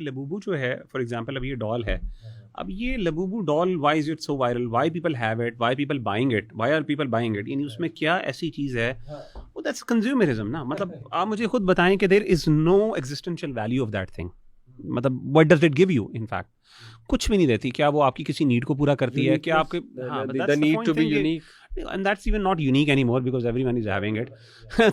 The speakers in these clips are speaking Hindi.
लबूबू जो है फॉर एग्जांपल, अब ये डॉल है, अब ये Labubu doll, why is it so viral, why people have it, why people buying it, why are people buying it, यानी उसमें क्या ऐसी चीज़ है, वो दैट्स कंज्यूमरिज्म ना। मतलब आप मुझे खुद बताएं कि there is no existential value of that thing. मतलब what does it give you, in fact कुछ भी नहीं देती। क्या वो आपकी किसी नीड को पूरा करती है? क्या आपके the need to be unique, and that's even not unique anymore because everyone is having it.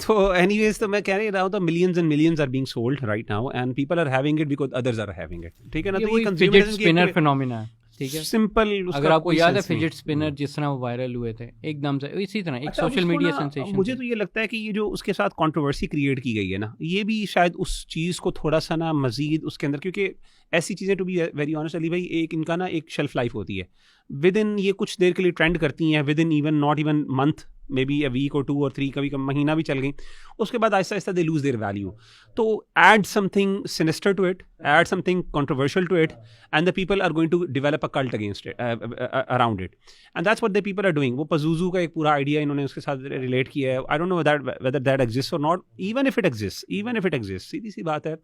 So anyways, तो मैं कह रहा हूँ, तो millions and millions are being sold right now and people are having it because others are having it. ठीक है ना? तो ये फिजिट स्पिनर फिनोमिना है, ठीक है। सिंपल, अगर आपको याद है फिजिट स्पिनर जिस तरह वो वायरल हुए थे एकदम से, इसी तरह एक सोशल मीडिया सेंसेशन। मुझे तो ये लगता है कि ये जो उसके साथ कंट्रोवर्सी क्रिएट की गई है ना, ये भी शायद उस चीज़ को थोड़ा सा ना मजीद उसके अंदर, क्योंकि ऐसी चीज़ें, to be very honest Ali भाई, एक इनका ना एक शेल्फ लाइफ होती है। विद इन ये कुछ देर के लिए ट्रेंड करती हैं, within even not even month, maybe a week वीक और 2 और 3, कभी कभी महीना भी चल गई, उसके बाद आहिस्ता आहिस्ता दे लूज देयर वैल्यू। तो add something sinister to it, add something controversial to it, and the people are going to develop a cult against it, around it, and that's what the people are doing. वो पजूजू का एक पूरा आइडिया इन्होंने उसके साथ रिलेट किया है। I don't know whether that exist और not, even if it exist, सीधी सी बात है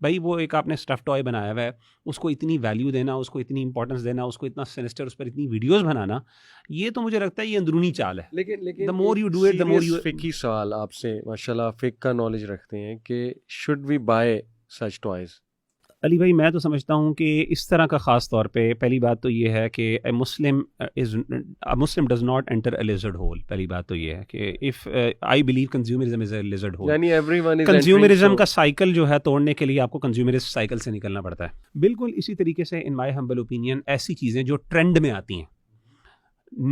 भाई, वो एक आपने स्टफ टॉय बनाया हुआ है, उसको इतनी वैल्यू देना, उसको इतनी इंपॉर्टेंस देना, उसको इतना सिनिस्टर, उस पर इतनी वीडियोस बनाना, ये तो मुझे लगता है ये अंदरूनी चाल है। लेकिन the more you do it, the more you. फिकी सवाल आपसे, माशाल्लाह फिक का नॉलेज रखते हैं, कि should we buy such toys? Ali भाई, मैं तो समझता हूँ कि इस तरह का ख़ास तौर पे पहली बात तो ये है कि a Muslim does not enter a lizard hole. पहली बात तो ये है कि if I believe consumerism is a lizard hole, यानी एवरीवन इज कंज्यूमरिज्म का साइकिल जो है तोड़ने के लिए आपको कंज्यूमरिस्ट साइकिल से निकलना पड़ता है। बिल्कुल इसी तरीके से इन माय हम्बल ओपिनियन ऐसी चीज़ें जो ट्रेंड में आती हैं,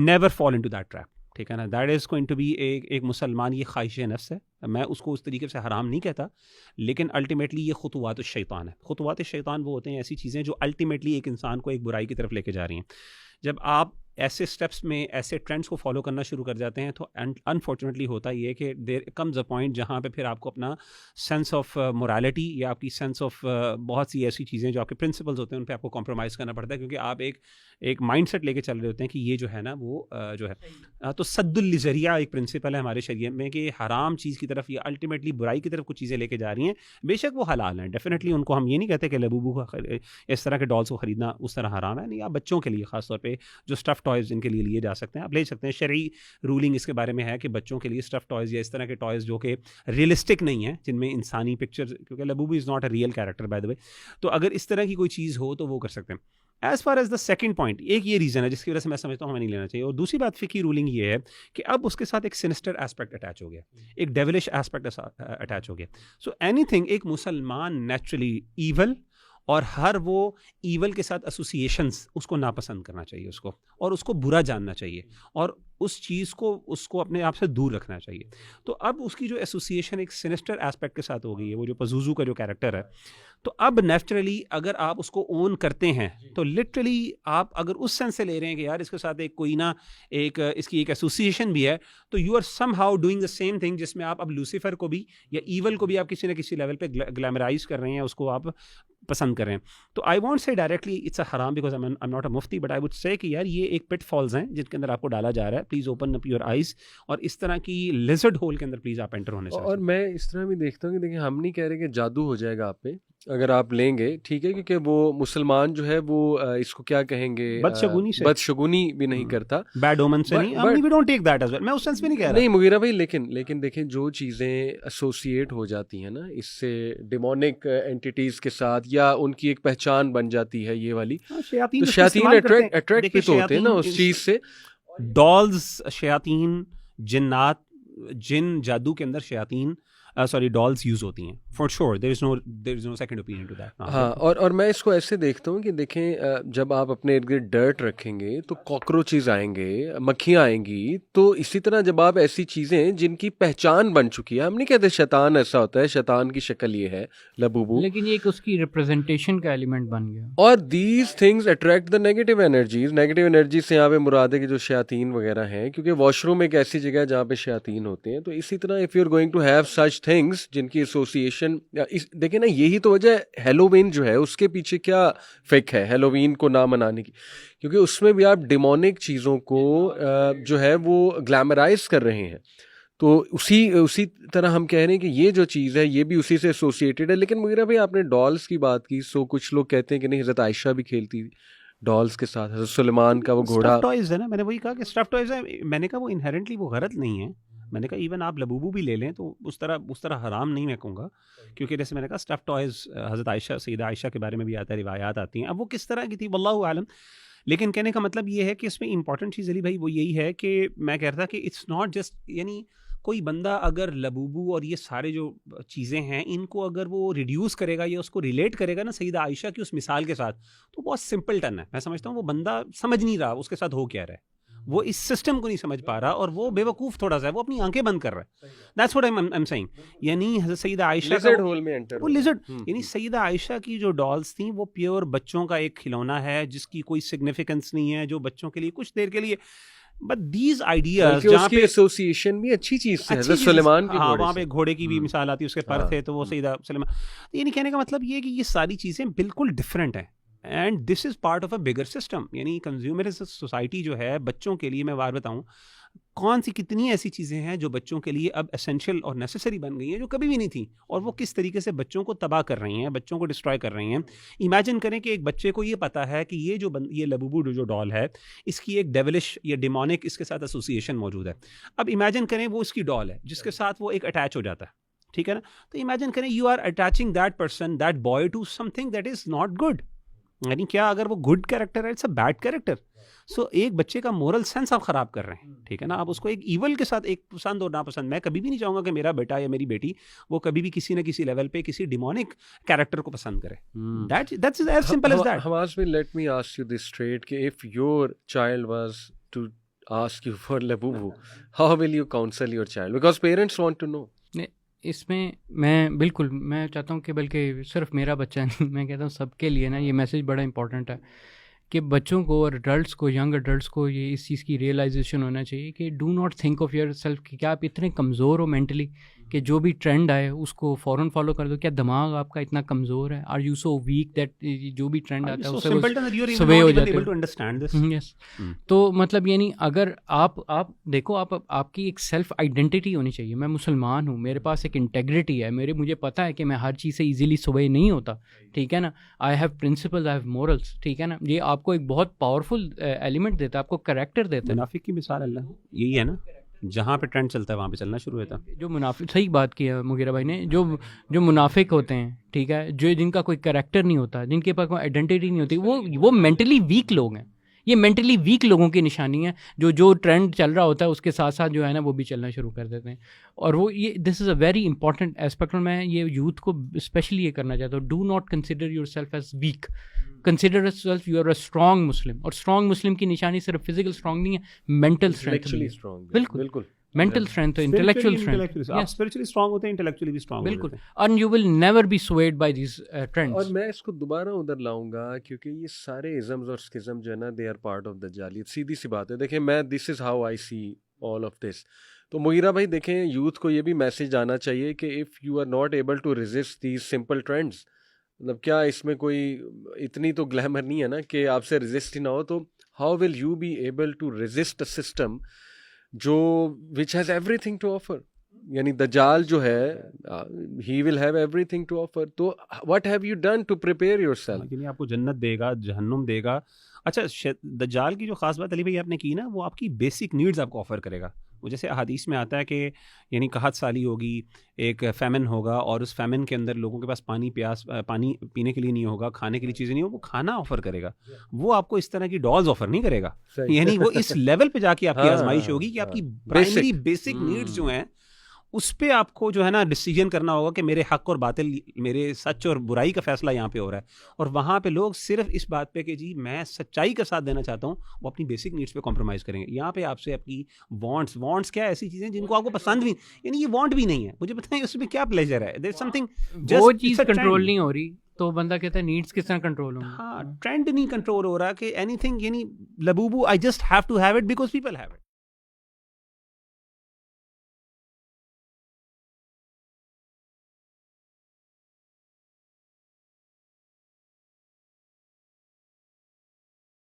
never fall into that trap. ठीक है ना? That is going to be एक मुसलमान, ये ख्वाहिश नफ्स है, मैं उसको उस तरीके से हराम नहीं कहता, लेकिन अल्टीमेटली ये खुतवात शैतान है। खुतवात शैतान वो होते हैं ऐसी चीज़ें जो अल्टीमेटली एक इंसान को एक बुराई की तरफ लेके जा रही हैं। जब आप ऐसे स्टेप्स में ऐसे ट्रेंड्स को फॉलो करना शुरू कर जाते हैं, तो अनफॉर्चुनेटली होता ये है कि देयर कम्स अ पॉइंट जहाँ पे फिर आपको अपना सेंस ऑफ मोरालिटी या आपकी सेंस ऑफ बहुत सी ऐसी चीज़ें जो आपके प्रिंसिपल्स होते हैं उन पे आपको कॉम्प्रोमाइज़ करना पड़ता है, क्योंकि आप एक माइंडसेट लेके चल रहे होते हैं कि ये जो है ना वो जो है तो सद्दुल ज़रिया एक प्रिंसिपल है हमारे शरीयत में कि हराम चीज़ की तरफ या अल्टीमेटली बुराई की तरफ कुछ चीज़ें लेके जा रही हैं। बेशक वो हलाल हैं, डेफिनेटली उनको हम ये नहीं कहते कि लबूबू का इस तरह के डॉल्स को ख़रीदना उस तरह हराम है, नहीं। आप बच्चों के लिए ख़ासतौर पर जो स्टफ़ टॉयज़ इनके लिए लिए जा सकते हैं, आप ले सकते हैं। शरई रूलिंग इसके बारे में है कि बच्चों के लिए स्टफ़ टॉयज़ या इस तरह के टॉयज़ जो कि रियलिस्टिक नहीं है, जिनमें इंसानी पिक्चर, क्योंकि Labubu is not a real character by the way, तो अगर इस तरह की कोई चीज़ हो तो वो कर सकते हैं। As far as the second point, एक ये रीज़न है जिसकी वजह से मैं समझता हूँ हमें नहीं लेना चाहिए। और दूसरी बात फ़िकी रूलिंग ये है कि अब उसके साथ एक सिनिस्टर एस्पेक्ट अटैच हो गया, एक डेविलिश एस्पेक्ट अटैच हो गया। सो एनीथिंग, एक मुसलमान नेचुरली ईवल और हर वो ईवल के साथ एसोसिएशंस उसको नापसंद करना चाहिए उसको, और उसको बुरा जानना चाहिए, और उस चीज़ को उसको अपने आप से दूर रखना चाहिए। तो अब उसकी जो एसोसिएशन एक सिनिस्टर एस्पेक्ट के साथ हो गई है, वो जो पजूजू का जो कैरेक्टर है, तो अब नेचुरली अगर आप उसको ओन करते हैं तो लिटरली आप अगर उस सेंस से ले रहे हैं कि यार इसके साथ एक कोई ना एक इसकी एक एसोसिएशन भी है, तो you are somehow doing the same thing, जिसमें आप अब लूसीफर को भी या ईवल को भी आप किसी ना किसी लेवल पे ग्लैमराइज कर रहे हैं, उसको आप पसंद करें। तो आई वॉन्ट से डायरेक्टली इट्स अ हराम because I am not a Mufti, but I would say कि यार ये एक पिट फॉल्स हैं जिनके अंदर आपको डाला जा रहा है। Please open up your eyes, और इस तरह की लिजर्ड होल के अंदर प्लीज़ आप एंटर होने से। और मैं इस तरह भी देखता हूँ कि देखिए, हम नहीं कह रहे कि जादू हो जाएगा आप पे अगर आप लेंगे, ठीक है, क्योंकि वो मुसलमान जो है वो इसको क्या कहेंगे, बदशगुनी भी नहीं करता, बैड ओमन से नहीं, we don't take that as well, मैं उस सेंस में नहीं कह रहा। नहीं मुगीरा भाई, लेकिन देखें, जो चीज़ें एसोसिएट हो जाती हैं ना इससे डिमोनिक एंटिटीज़ के साथ, या उनकी एक पहचान बन जाती है ये वाली, तो शयातीन अट्रैक्ट भी तो होते हैं ना उस चीज़ से। डॉल्स, शयातीन, जिन्नात, जिन जादू के अंदर शयातीन डॉल्स यूज होती हैं for sure, there is no second opinion to that. हाँ, और मैं इसको ऐसे देखता हूँ कि देखें, जब आप अपने इर्द गिर्द डर्ट रखेंगे तो कॉकरोचेज आएंगे, मक्खियाँ आएंगी, तो इसी तरह जब आप ऐसी चीज़ें जिनकी पहचान बन चुकी है, हम नहीं कहते शैतान ऐसा होता है, शैतान की शक्ल ये है लबूबू, लेकिन ये एक उसकी रिप्रेजेंटेशन का एलिमेंट बन गया, और these things attract the negative energies से यहाँ पे मुराद है कि जो शयातीन वगैरह हैं, क्योंकि वॉशरूम एक ऐसी जगह है जहाँ पे शयातीन होते हैं। तो इसी तरह if you are going to have such things जिनकी एसोसिएशन, देखिए ना, यही तो वजह हैलोवीन जो है उसके पीछे क्या फिक है हैलोवीन को ना मनाने की, क्योंकि उसमें भी आप डिमोनिक चीज़ों को जो है वो ग्लैमराइज कर रहे हैं। तो उसी तरह हम कह रहे हैं कि ये जो चीज़ है ये भी उसी से एसोसिएटेड है। लेकिन मुगीरा भाई आपने डॉल्स की बात की, सो कुछ लोग कहते हैं कि नहीं हज़रत आयशा भी खेलती थी डॉल्स के साथ, हज़रत सुलेमान का वो घोड़ा। स्टफ टॉयज है ना, मैंने वही कहा कि स्टफ टॉयज है। मैंने कहा वो इनहेरेंटली वो गलत नहीं है। मैंने कहा इवन आप लबूबू भी ले लें तो उस तरह हराम नहीं मैं कहूँगा, क्योंकि जैसे मैंने कहा स्टफ टॉयज हज़रत आयशा सईदा आयशा के बारे में भी आता है, रिवायात आती हैं। अब वो किस तरह की थी वल्लाहु आलम, लेकिन कहने का मतलब ये है कि इसमें इंपॉर्टेंट चीज़ अली भाई वो यही है कि मैं कह रहा था कि इट्स नॉट जस्ट, यानी कोई बंदा अगर लबूबू और ये सारे जो चीज़ें हैं इनको अगर वो रिड्यूस करेगा या उसको रिलेट करेगा ना सईदा आयशा की उस मिसाल के साथ, तो बहुत सिंपल टन है। मैं समझता हूँ वो बंदा समझ नहीं रहा उसके साथ हो क्या रहा है, वो इस सिस्टम को नहीं समझ पा रहा और वो बेवकूफ़ थोड़ा सा है, वो अपनी आंखें बंद कर रहा है। That's what I am saying. यानी हज़रत सईदा आयशा लिज़र्ड होल में एंटर वो लिज़र्ड, यानी सईदा आयशा की जो डॉल्स थी वो प्योर बच्चों का एक खिलौना है जिसकी कोई सिग्निफिकेंस नहीं है, जो बच्चों के लिए कुछ देर के लिए, बट दीज आइडियाज जहाँ पे एसोसिएशन भी अच्छी चीज से हज़रत सुलेमान के घोड़े वहाँ पे से। घोड़े की भी मिसाल आती है, उसके पर थे तो वो सईदा सुलेमान। तो यानी कहने का मतलब ये है कि ये सारी चीज़ें बिल्कुल डिफरेंट हैं and this is part of a bigger system. यानी कंज्यूमरिज्म सोसाइटी जो है बच्चों के लिए, मैं बार बताऊँ कौन सी कितनी ऐसी चीज़ें हैं जो बच्चों के लिए अब एसेंशियल और नेसेसरी बन गई हैं जो कभी भी नहीं थी, और वो किस तरीके से बच्चों को तबाह कर रही हैं, बच्चों को डिस्ट्रॉय कर रही हैं। इमेजिन करें कि एक बच्चे को ये पता है कि ये लबूबू जो डॉल है इसकी एक डेविलिश या डिमोनिक इसके साथ एसोसिएशन मौजूद है। अब इमेजिन करें वो इसकी डॉल है जिसके साथ वो एक अटैच हो जाता है, ठीक है ना। तो इमेजिन करें you are attaching that person, that boy to something that is not good. यानी क्या अगर वो गुड कैरेक्टर है, it's a bad character. So एक बच्चे का मोरल सेंस आप ख़राब कर रहे हैं, ठीक है ना। आप उसको एक ईवल के साथ, एक पसंद और नापसंद, मैं कभी भी नहीं चाहूँगा कि मेरा बेटा या मेरी बेटी वो कभी भी किसी न किसी लेवल पे किसी डिमोनिक कैरेक्टर को पसंद करे। That's as simple as that. हमास में let me ask you this straight कि if your child was to ask you for Labubu, how will you counsel your child, because parents want to know. इसमें मैं चाहता हूँ कि बल्कि सिर्फ मेरा बच्चा नहीं, मैं कहता हूँ सबके लिए ना ये मैसेज बड़ा इंपॉर्टेंट है कि बच्चों को और एडल्ट्स को, यंग एडल्ट्स को ये इस चीज़ की रियलाइजेशन होना चाहिए कि do not think of your self कि क्या आप इतने कमज़ोर हो मेंटली कि जो भी ट्रेंड आए उसको फ़ौरन फॉलो कर दो। क्या दिमाग आपका इतना कमज़ोर है? Are you so weak that जो भी ट्रेंड आता है उससे सवे हो जाते हैं। यस, तो मतलब यानी अगर आप देखो, आपकी एक सेल्फ आइडेंटिटी होनी चाहिए। मैं मुसलमान हूँ, मेरे पास एक इंटेग्रिटी है, मुझे पता है कि मैं हर चीज़ से ईजिली सवे नहीं होता, ठीक है ना। I have principles, I have morals, ठीक है ना। ये आपको एक बहुत पावरफुल एलिमेंट देता है, आपको करेक्टर देता है। मुनाफिक की मिसाल अल्लाह यही है ना, जहाँ पे ट्रेंड चलता है वहाँ पे चलना शुरू होता है। जो मुनाफिक, सही बात की है मुगीरा भाई ने, जो मुनाफिक होते हैं, ठीक है, जो जिनका कोई कैरेक्टर नहीं होता, जिनके पास कोई आइडेंटिटी नहीं होती, वो मेंटली वीक लोग हैं। ये मेंटली वीक लोगों की निशानी है, जो ट्रेंड चल रहा होता है उसके साथ साथ जो है ना वो भी चलना शुरू कर देते हैं। और वो ये this is a very important aspect. और मैं ये यूथ को स्पेशली ये करना चाहता हूँ, do not consider yourself as weak, consider yourself you are a strong Muslim. और स्ट्रॉन्ग मुस्लिम की निशानी सिर्फ फिजिकल स्ट्रॉन्ग नहीं है, मेंटल स्ट्रेंथ भी है। बिल्कुल mental strength, intellectual strength, spiritually strong होते हैं, इंटेलेक्चुअली भी स्ट्रांग बिल्कुल। And you will never be swayed by these trends. और मैं इसको दोबारा उधर लाऊंगा क्योंकि ये सारे इज़म्स और स्किज़म जो है ना, दे आर पार्ट ऑफ दज्जालियत। सीधी सी बात है, देखें मैं this is how I see all of this. तो मुगीरा भाई देखें, यूथ को ये भी मैसेज आना चाहिए कि if you are not able to resist these simple trends, मतलब क्या इसमें कोई इतनी तो ग्लैमर नहीं है ना कि आपसे रेजिस्ट ही ना हो, तो how will you be able to resist a system जो which has everything to offer. यानी दज्जाल जो है he will have everything to offer, तो what have you done to prepare yourself. यानी आपको जन्नत देगा, जहन्नुम देगा। अच्छा, दज्जाल की जो ख़ास बात अली भाई आपने की ना, वो आपकी बेसिक नीड्स आपको ऑफ़र करेगा। वो जैसे अहादीस में आता है कि यानी कहत साली होगी, एक फ़ेमिन होगा और उस फ़ेमिन के अंदर लोगों के पास पानी पीने के लिए नहीं होगा, खाने के लिए चीज़ें नहीं हो, वो खाना ऑफ़र करेगा। वो आपको इस तरह की डॉल्स ऑफ़र नहीं करेगा। यानी वो इस लेवल पे जाके आपकी आजमाइश होगी कि आपकी प्राइमरी बेसिक नीड्स जो हैं उस पे आपको जो है ना डिसीजन करना होगा कि मेरे हक और बातिल, मेरे सच और बुराई का फैसला यहाँ पे हो रहा है। और वहाँ पे लोग सिर्फ इस बात पे कि जी मैं सच्चाई का साथ देना चाहता हूँ, वो अपनी बेसिक नीड्स पे कॉम्प्रोमाइज़ करेंगे। यहाँ पे आपसे आपकी वांट्स क्या ऐसी चीज़ें जिनको आपको पसंद भी, यानी ये वांट भी नहीं है, मुझे बताएं उसमें क्या प्लेजर है, देयर समथिंग वो चीज़ कंट्रोल नहीं हो रही, तो बंदा कहता है नीड्स किस तरह कंट्रोल होंगे। हाँ, ट्रेंड नहीं कंट्रोल हो रहा कि एनीथिंग, यानी Labubu I just have to have it because people have it.